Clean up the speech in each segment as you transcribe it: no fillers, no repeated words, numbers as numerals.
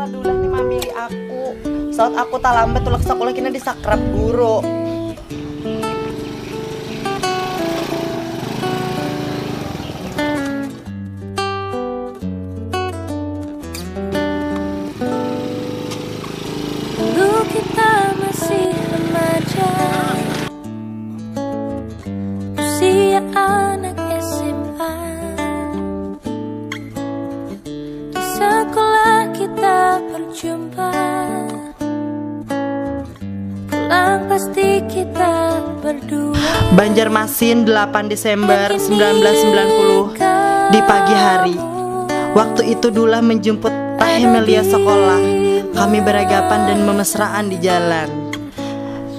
Dulu nih mambili aku saat aku tak lambat tulak sekolah kena disakrap guru. Dulu kita masih remaja, usia anak SMA. Di sekolah kita berjumpa, pulang pasti kita berdua. Banjarmasin 8 Desember 1990 di pagi hari. Waktu itu Dula menjemput Teh Melia sekolah. Kami beragapan dan memesraan di jalan.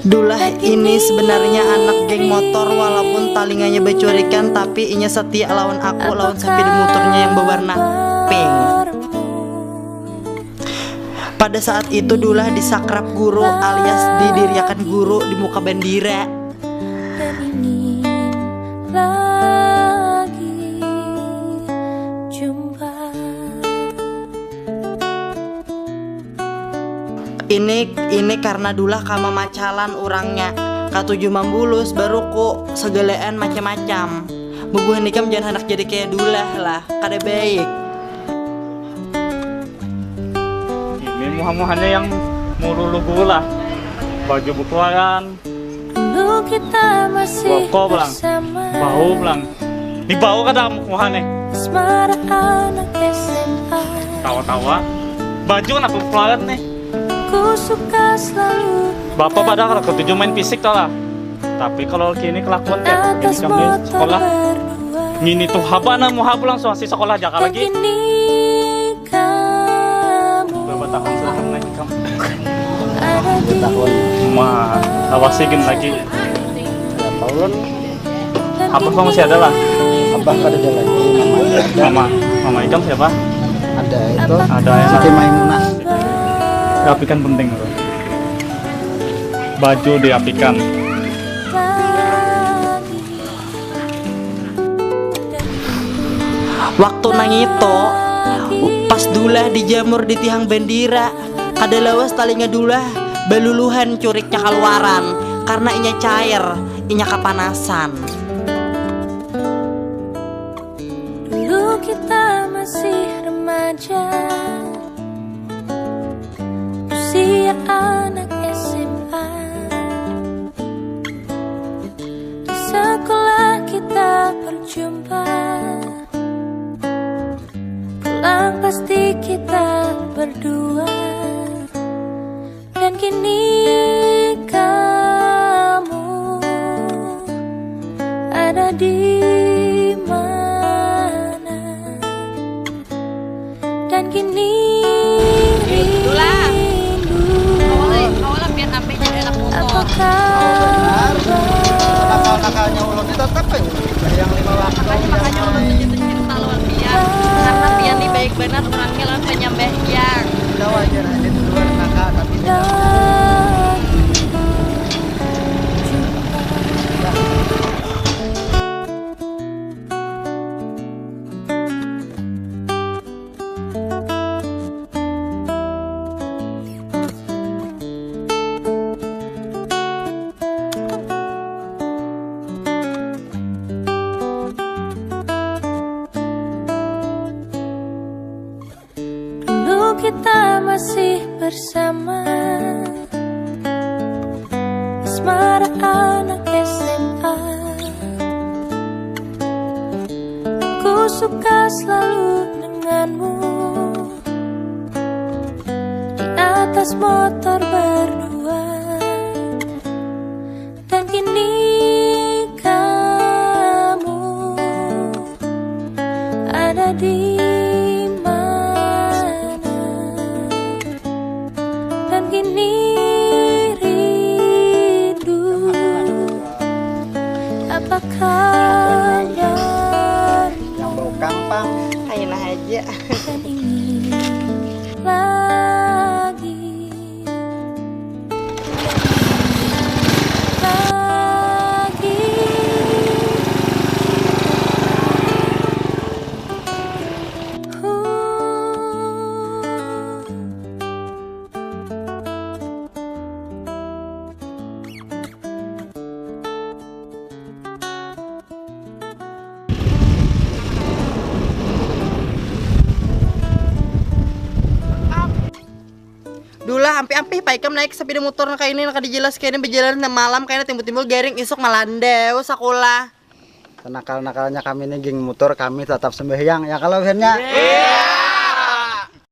Dula ini sebenarnya anak geng motor, walaupun talinganya becurikan, tapi inya setia lawan aku, lawan sepeda motornya yang berwarna pink. Pada saat itu Dula disakrap guru alias didiriakan guru di muka bendera. Dan ingin lagi jumpa. Ini karena Dula kama macalan orangnya katuju mambulus baru ku segeleen macam-macam. Bubuh nikam jangan anak jadi kayak Dula lah, kada baik. Ini muha-muhanya yang mulu-lugu lah. Baju bukuan, Dulu kita masih boko belang, bersama, bau belang. Di bau kada muhanya. asmara anak SMA. Tawa-tawa. Baju kan aku bukuan nih. Ku suka selalu Bapak pada kalau ketujuh main fisik tau lah. Tapi kalau kini kelakuan kayak atas ini kami motor sekolah. berdua. Ngini tuh haba na muha pulang suasi sekolah jaka Dan lagi. kini kamu Berapa tahun sudah naik kamu? ada di Ma, awasin lagi. Tahun Apa kamu masih ada lah? abah kada ada lagi, mamanya ada. Mama ikam siapa? Ada itu Ada ya. Siti Maimunah. Rapikan penting tuh. Baju diapikan. Waktu nang itu pas Dula dijamur di tiang bendera, kada lawas talinga Dula baluluhan curiknya keluaran karena inya cair, inya kepanasan. Dulu kita masih remaja, usia anak SMA. Di sekolah kita berjumpa, pulang pasti kita berdua. Dan kini kamu ada di mana? Dan kini rindu. Awalnya biar sampai jadi anak motor. Apa kabar? Nakal-nakalnya ulun itu tetap yang 5 waktu Makanya orang itu cerita lawan dia. Karena dia nih baik benar orangnya lawan penyembah yang. udah wajar aja di luar nakal tapi Dulu kita masih bersama, asmara anak SMA. Aku suka selalu denganmu di atas motor berdua. Dan kini kamu ada di kini rindu. Apa kabar? yang bau kampang. Ayolah aja. Dan ingin lagi sekolah ampi-ampi paikam naik sepeda motor kayak ini dijelas kayaknya berjalan na malam kayaknya timbul-timbul garing isuk malandeu sekolah. Nakal-nakalnya kami ini geng motor kami tetap sembahyang ya kalau akhirnya.